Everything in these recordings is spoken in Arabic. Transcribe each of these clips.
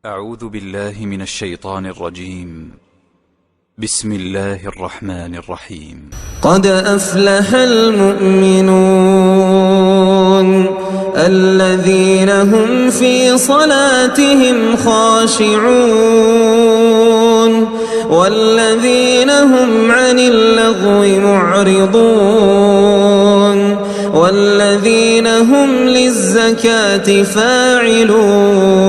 أعوذ بالله من الشيطان الرجيم. بسم الله الرحمن الرحيم. قد أفلح المؤمنون الذين هم في صلاتهم خاشعون والذين هم عن اللغو معرضون والذين هم للزكاة فاعلون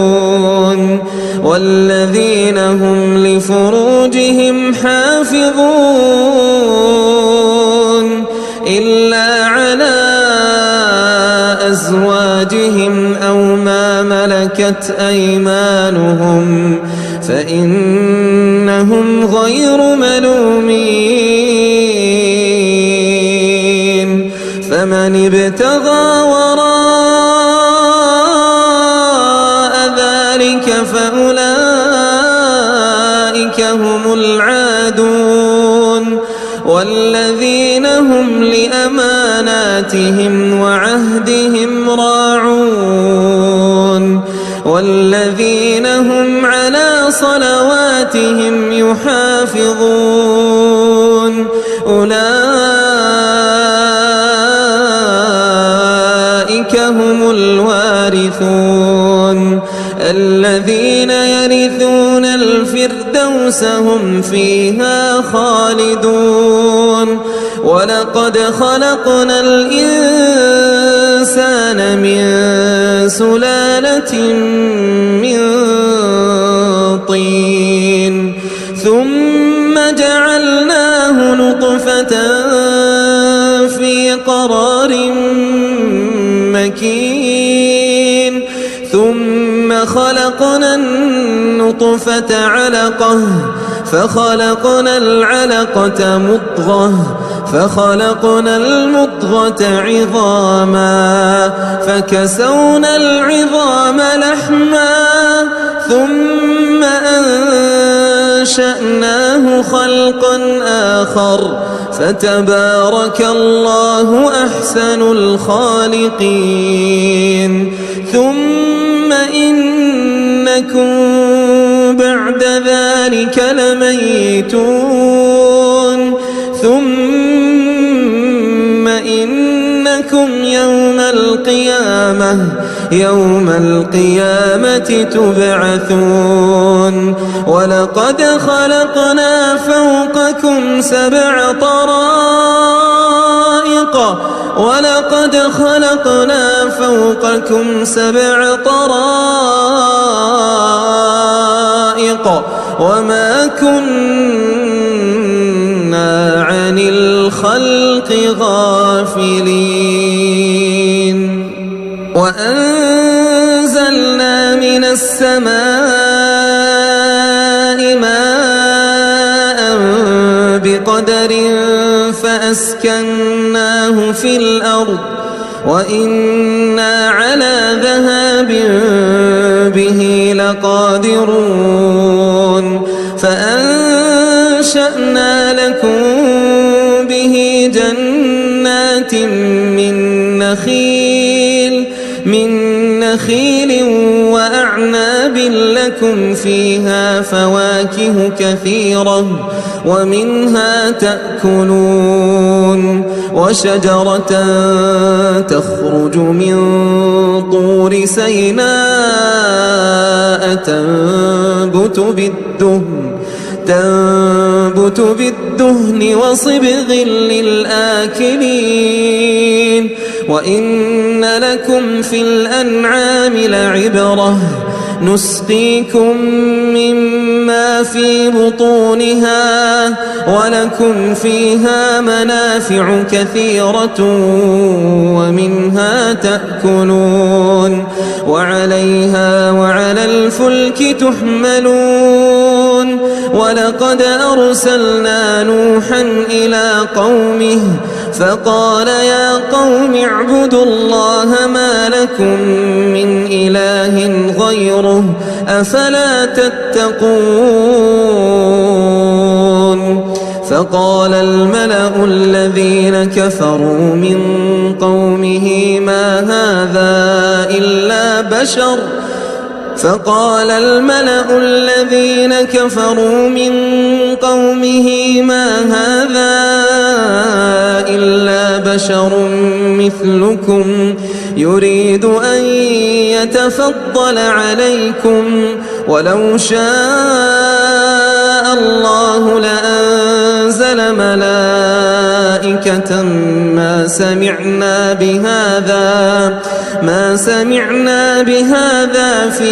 والذين هم لفروجهم حافظون إلا على أزواجهم أو ما ملكت أيمانهم فإنهم غير ملومين فمن ابتغى وراء ذلك فأولئك هم العادون والذين هم لأماناتهم وعهدهم راعون والذين هم على صلواتهم يحافظون أولئك هم الوارثون الذين يرثون الفردوس هم فيها خالدون ولقد خلقنا الإنسان من سلالة من طين ثم جعلناه نطفة في قرار مكين ثم خلقنا النطفة علقة فخلقنا العلقة مضغة فخلقنا المضغة عظاما فكسونا العظام لحما ثم أنشأناه خلقا آخر فتبارك الله أحسن الخالقين ثم إنكم بعد ذلك لميتون ثم إنكم يوم القيامة تبعثون ولقد خلقنا فوقكم سبع طرائق وما كنا عن الخلق غافلين وأنزلنا من السماء ماء بقدر فأسكناه في الأرض وإنا على ذهاب به لقادرون فأنشأنا لكم به جنات من نخيل وأعناب لكم فيها فواكه كثيرة ومنها تأكلون وشجرة تخرج من طور سيناء تنبت بالدهن وصبغ للآكلين وإن لكم في الأنعام لعبرة نسقيكم مما في بطونها ولكم فيها منافع كثيرة ومنها تأكلون وعليها وعلى الفلك تحملون ولقد أرسلنا نوحا إلى قومه فقال يا قوم اعبدوا الله ما لكم من إله غيره أفلا تتقون فقال الملأ الذين كفروا من قومه ما هذا إلا بشر فقال الملأ الذين كفروا من قومه ما هذا إلا بشر مثلكم يريد أن يتفضل عليكم ولو شاء الله لأنزل ملائكة ما سمعنا بهذا في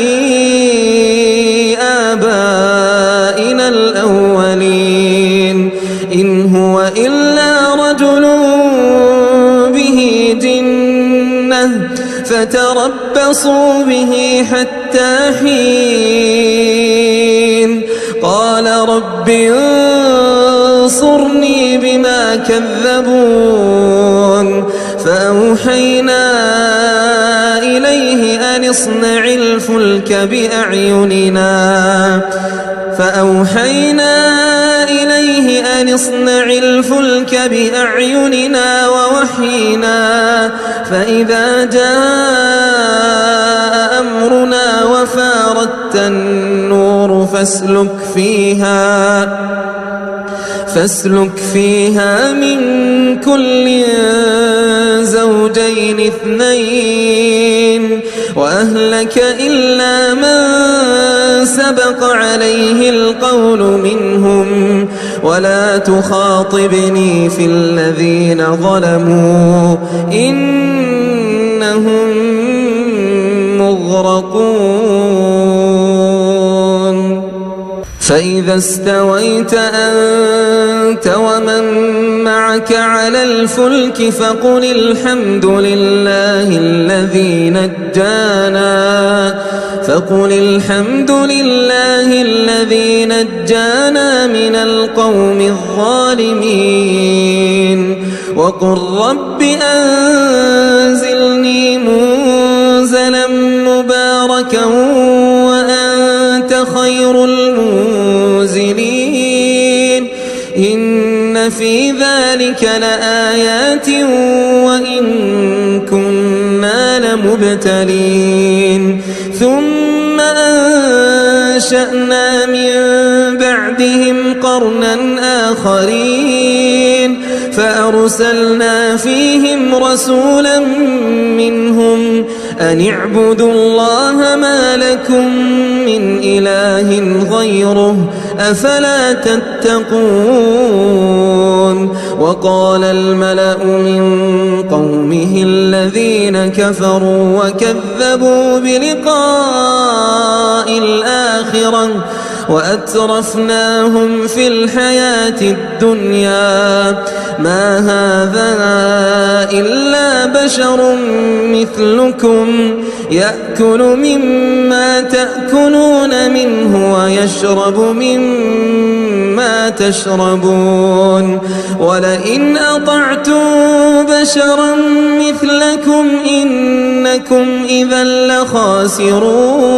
آبائنا الأولين إن هو إلا رجل به جنة فتربصوا به حتى حين قال رب انصرني بما كذبون فأوحينا إليه أن اصنع الفلك بأعيننا ووحينا فإذا جاء أمرنا وفاردت النور فاسلك فيها من كل زوجين اثنين وأهلك إلا من سبق عليه القول منهم ولا تخاطبني في الذين ظلموا إنهم مغرقون فإذا استويت أنت ومن معك على الفلك فقل الحمد لله الذي نجانا من القوم الظالمين وقل رب أنزلني منزلا مباركا وأنت خير المنزلين إن في ذلك لآيات وإن كنا لمبتلين ثم أنشأنا من بعدهم قرنا آخرين فأرسلنا فيهم رسولا منهم أن اعبدوا الله ما لكم من إله غيره أفلا تتقون وقال الملأ من قومه الذين كفروا وكذبوا بلقاء الآخرة وأترفناهم في الحياة الدنيا ما هذا إلا بشر مثلكم يأكل مما تأكلون منه ويشرب مما تشربون ولئن أطعتم بشرا مثلكم إنكم إذا لخاسرون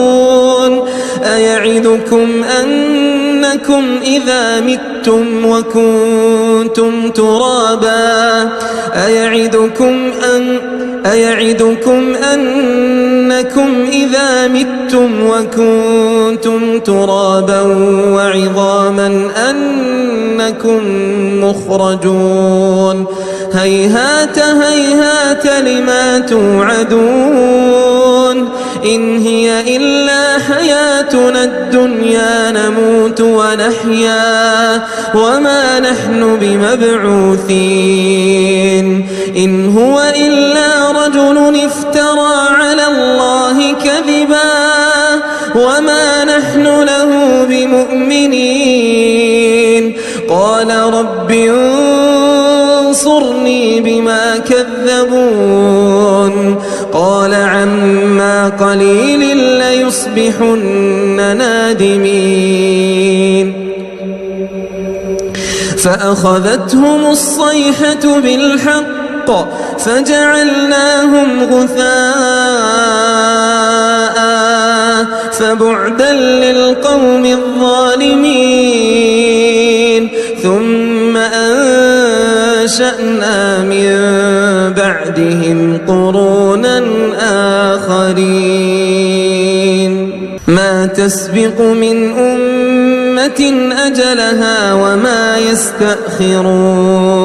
أيعدكم أنكم إذا متم وكنتم ترابا أيعدكم أنكم إذا متم وكنتم ترابا وعظاما أنكم مخرجون هيهات هيهات لما توعدون إن هي إلا حياتنا الدنيا نموت ونحيا وما نحن بمبعوثين إن هو إلا رجل افترى على الله كذبا وما نحن له بمؤمنين قال رب انصرني بما كذبون قال عما قليل ليصبحن نادمين فأخذتهم الصيحة بالحق فجعلناهم غثاء فبعدا للقوم الظالمين ثم أنشأنا من بعدهم قرونا آخرين تسبق من أمة أجلها وما يستأخرون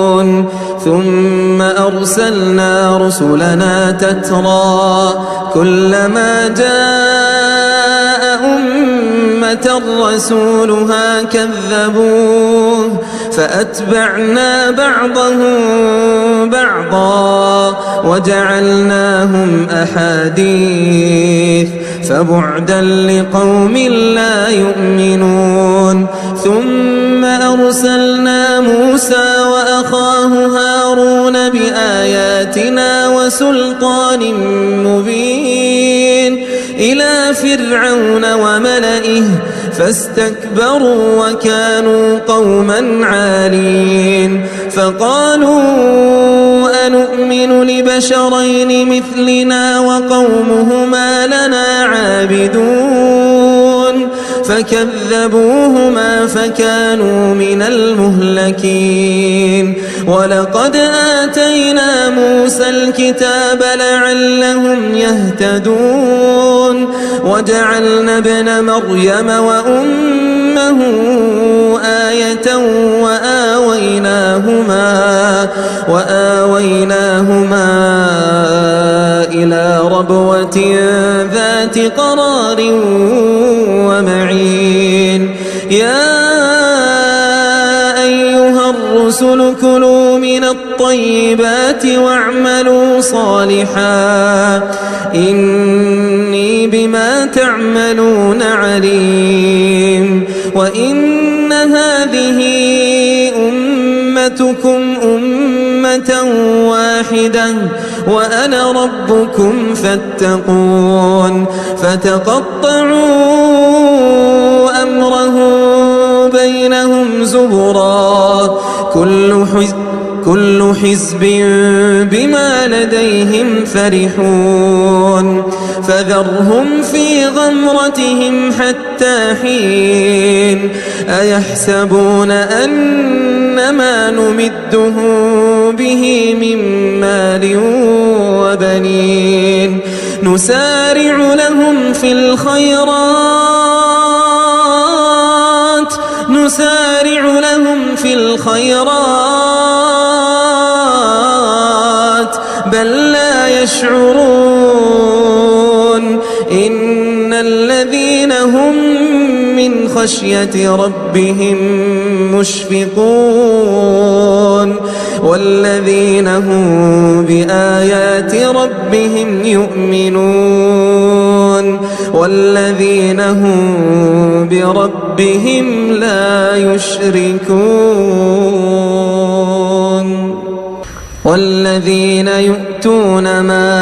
ثم أرسلنا رسلنا تترى كلما جاء أمة رسولها كذبوه فأتبعنا بعضهم بعضا وجعلناهم أحاديث فبعدا لقوم لا يؤمنون ثم أرسلنا موسى وأخاه هارون بآياتنا وسلطان مبين إلى فرعون وملئه فاستكبروا وكانوا قوما عالين فقالوا أنؤمن لبشرين مثلنا وقومهما لنا عابدون فكذبوهما فكانوا من المهلكين ولقد آتينا موسى الكتاب لعلهم يهتدون وجعلنا ابن مريم وأمه آية وآويناهما إلى ربوة ذات قرار ومعين يا أيها الرسل كلوا من الطيبات واعملوا صالحا إني بما تعملون عليم وإن هذه أمتكم أمة واحدة وأنا ربكم فاتقون فتقطعوا أمرهم بينهم زبرا كل حزب بما لديهم فرحون فذرهم في غمرتهم حتى حين أيحسبون أنما نمدهم به من مال وبنين نسارع لهم في الخيرات بل لا يشعرون إن الذين هم من خشية ربهم مشفقون والذين هم بآيات ربهم يؤمنون والذين هم بربهم لا يشركون والذين يؤتون ما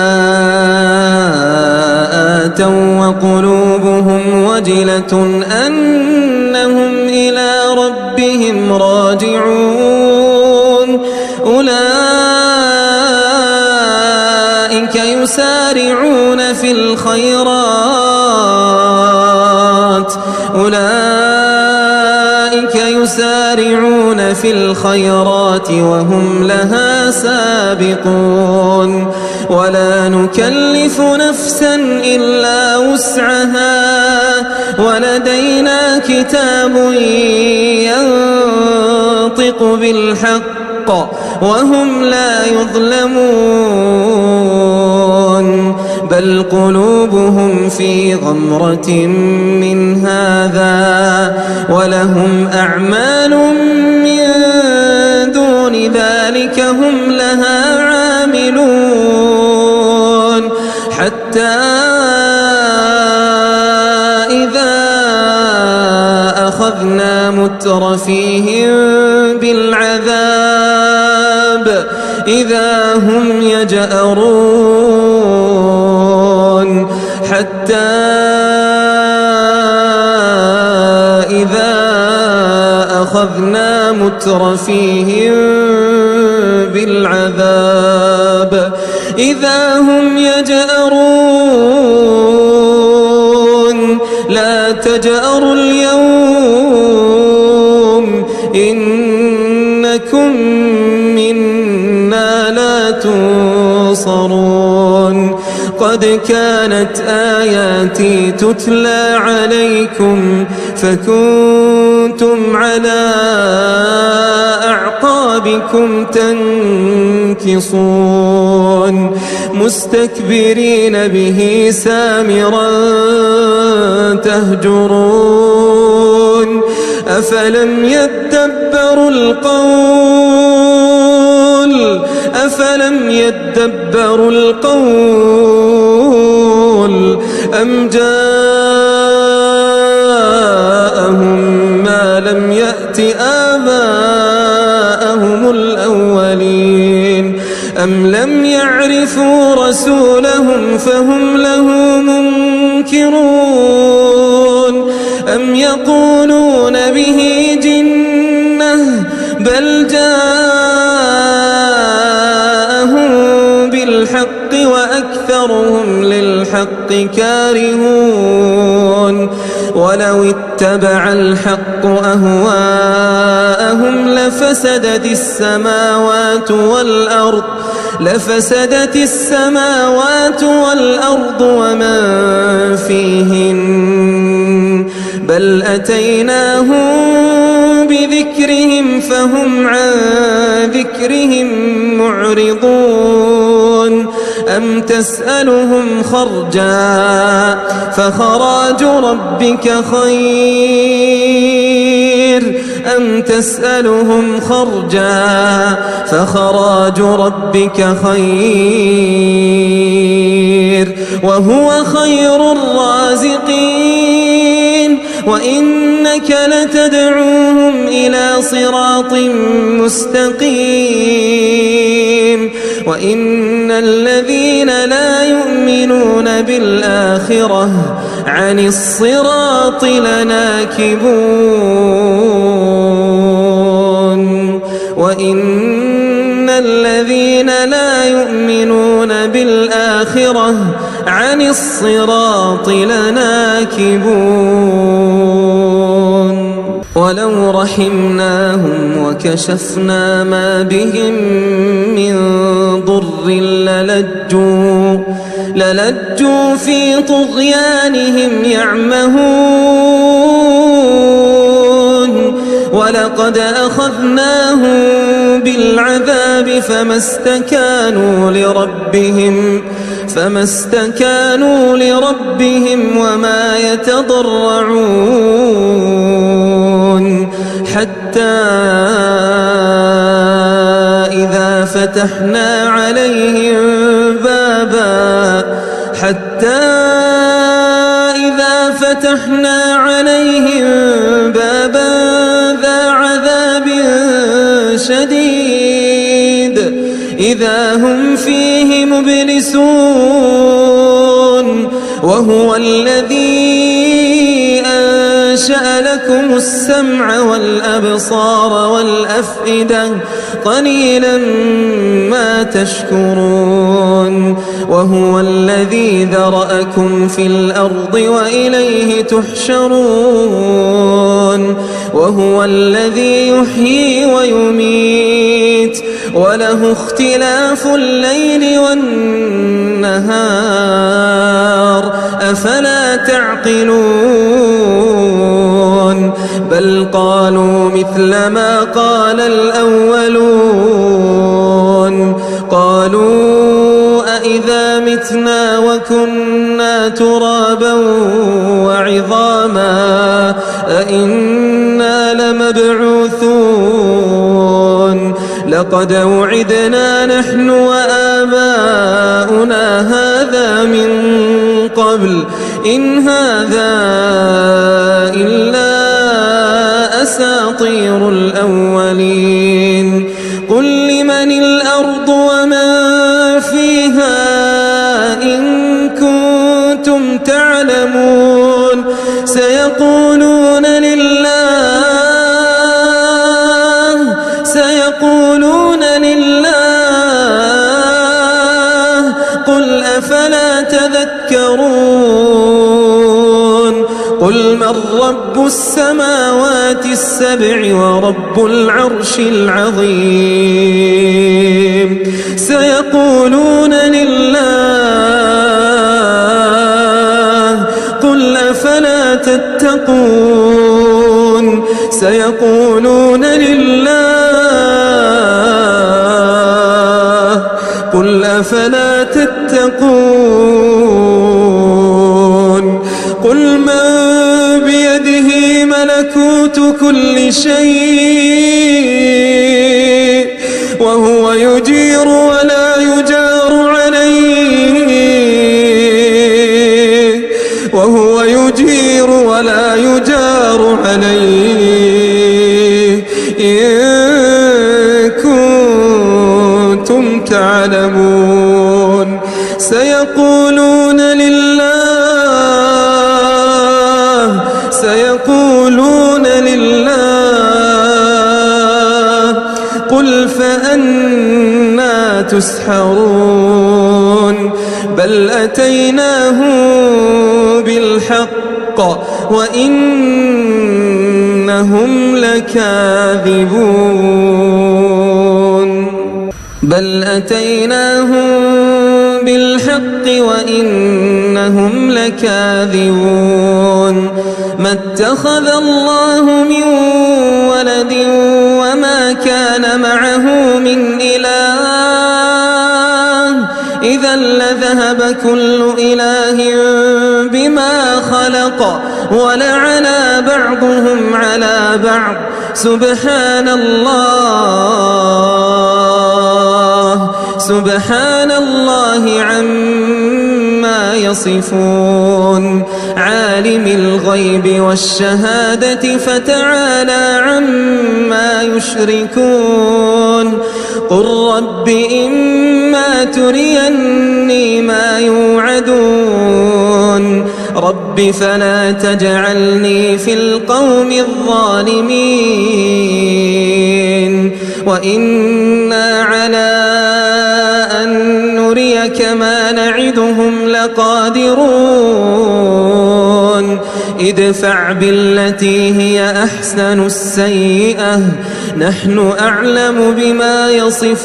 آتوا وقلوبهم وجلة أنهم إلى ربهم راجعون أولئك يسارعون في الخيرات وهم لها سابقون ولا نكلف نفسا إلا وسعها ولدينا كتاب ينطق بالحق وهم لا يظلمون بل قلوبهم في غمرة من هذا ولهم أعمال من دون ذلك هم لها عاملون حتى إذا أخذنا مترفيهم بالعذاب إذا هم يجأرون حتى إذا أخذنا مترفيهم بالعذاب إذا هم يجأرون لا تجأروا اليوم إنكم منا لا تنصرون قد كانت آياتي تتلى عليكم فكنتم على أعقابكم تنكصون مستكبرين به سامرا تهجرون أفلم يدبروا القول أم جاءهم ما لم يأت آباءهم الأولين أم لم يعرفوا رسولهم فهم له منكرون أم يقولون به جنة بل جاءهم بالحق وأكثرهم للحق كارهون ولو اتبع الحق أهواءهم لفسدت السماوات والأرض ومن فيهن بل أتيناهم بذكرهم فهم عن ذكرهم معرضون أم تسألهم خرجا فخراج ربك خير وهو خير الرازقين وإنك لتدعوهم إلى صراط مستقيم وإن الذين لا يؤمنون بالآخرة عن الصراط لناكبون ولو رحمناهم وكشفنا ما بهم من ضر للجوا في طغيانهم يعمهون ولقد أخذناهم بالعذاب فما استكانوا لربهم وما يتضرعون حتى إذا فتحنا عليهم بابا ذا عذاب شديد إذا هم فيه مبلسون وهو الذي أنشأ لكم السمع والأبصار والأفئدة قليلا ما تشكرون وهو الذي ذرأكم في الأرض وإليه تحشرون وهو الذي يحيي ويميت وله اختلاف الليل والنهار أفلا تعقلون بل قالوا مثل ما قال الأولون قالوا أإذا متنا وكنا ترابا وعظاما أإنا لمبعوثون لقد وعدنا نحن وآباؤنا هذا من قبل إن هذا إلا أساطير الأولين قل لمن الأرض ومن فيها إن كنتم تعلمون سيقولون لله قل أفلا تذكرون قل من رب السماوات السبع ورب العرش العظيم سيقولون لله تتقون سيقولون لله قل أفلا تتقون قل من بيده ملكوت كل شيء وهو يجير ولا يجار عليه إن كنتم تعلمون سيقولون لله قل فأنى تسحرون بل أتيناهم بالحق وإنهم لكاذبون ما اتخذ الله من ولد وما كان معه من إله إذا لذهب كل إله بما خلق ولعلى بعضهم على بعض سبحان الله عما يصفون عالم الغيب والشهادة فتعالى عما يشركون قل رب إما تريني ما يوعدون رب فلا تجعلني في القوم الظالمين وإنا على أن نريك ما نعدهم لقادرون ادفع بالتي هي أحسن السيئة نحن أعلم بما يصفون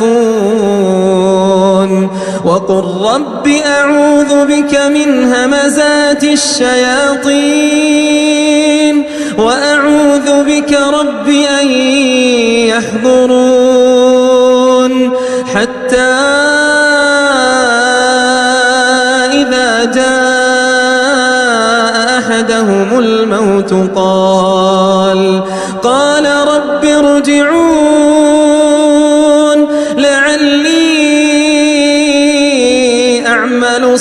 وقل رب أعوذ بك من همزات الشياطين وأعوذ بك رب أن يحضرون حتى إذا جاء أحدهم الموت قال رب ارجعون لعلي أعمل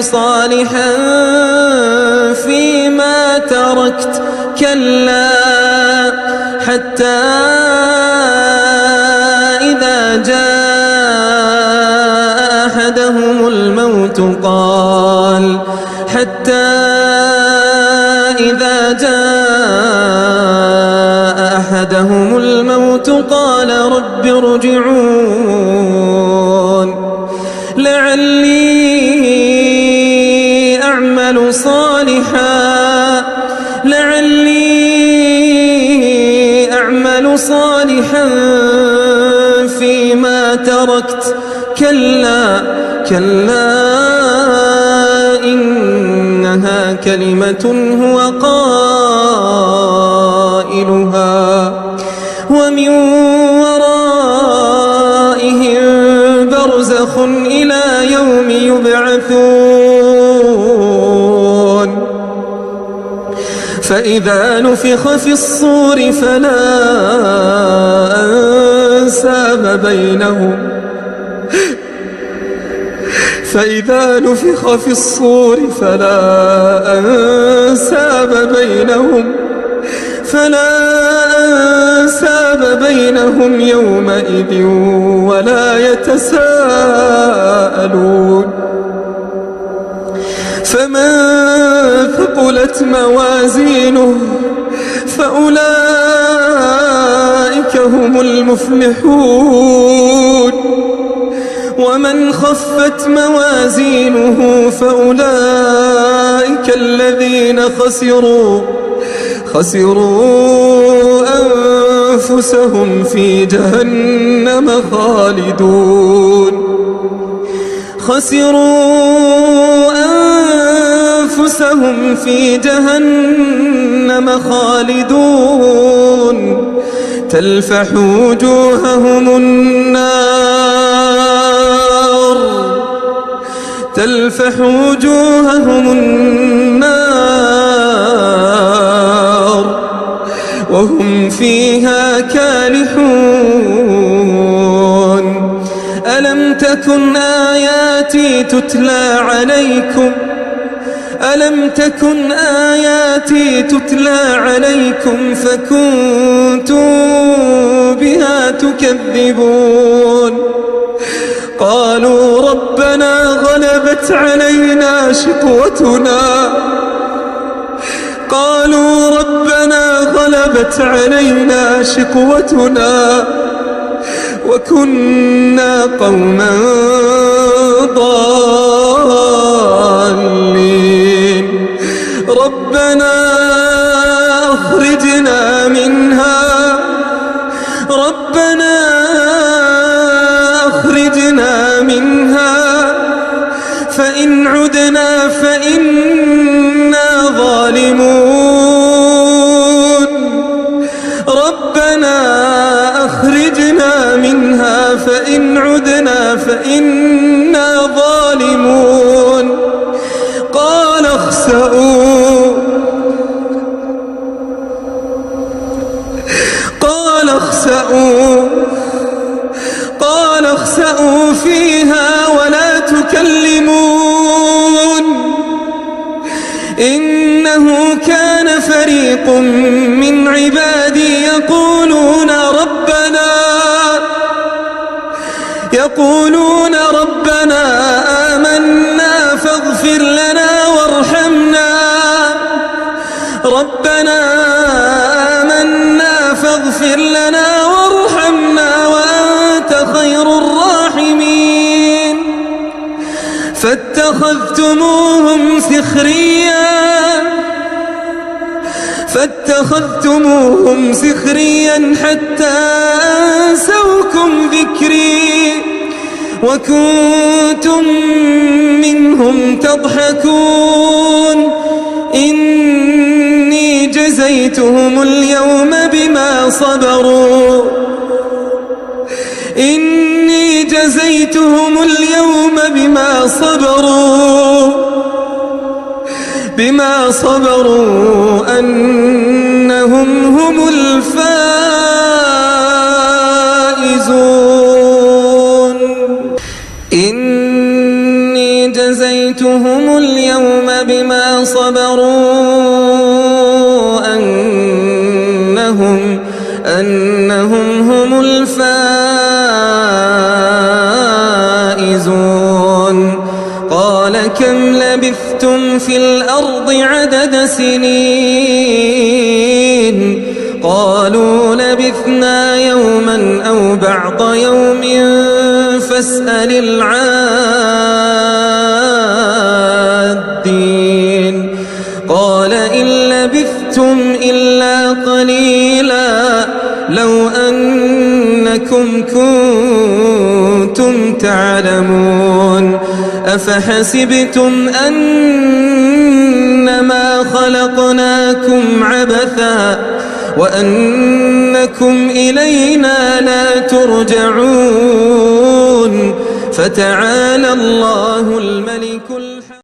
صالحا فيما تركت كلا حتى إذا جاء أحدهم الموت قال رب ارجعون لعلي أعمل صالحا فيما تركت كلا إنها كلمة هو قائلها ومن ورائهم برزخ إلى يوم يبعثون فإذا نفخ في الصور فلا أنساب بينهم يومئذ ولا يتساءلون فمن ثقلت موازينه فأولئك هم المفلحون ومن خفت موازينه فأولئك الذين خسروا أنفسهم في جهنم خسروا أنفسهم في جهنم خالدون تلفح وجوههم النار وهم فيها كالحون ألم تكن آياتي تتلى عليكم فكنتم بها تكذبون قالوا ربنا غلبت علينا شقوتنا وكنا قوما ضالين ربنا أخرجنا منها فإن عدنا فإنا ظالمون ربنا أخرجنا منها فإن عدنا فإنا ظالمون قال اخسأوا فيها ولا تكلمون إنه كان فريق من عبادي يقولون ربنا آمنا فاغفر لنا وارحمنا وأنت خير الراحمين فاتخذتموهم سخريا حتى أنسوكم ذكري وكنتم منهم تضحكون إني جزيتهم اليوم بما صبروا أنهم هم الفائزون إني جزيتهم اليوم بما صبروا أنهم هم الفائزون قال كم لبثتم في الأرض عدد سنين قالوا لبثنا يوما أو بعض يوم فاسأل العادين قال إن لبثتم إلا قليلا لو أنكم كنتم تعلمون أفحسبتم أنما خلقناكم عبثا وأنكم إلينا لا ترجعون فتعالى الله الملك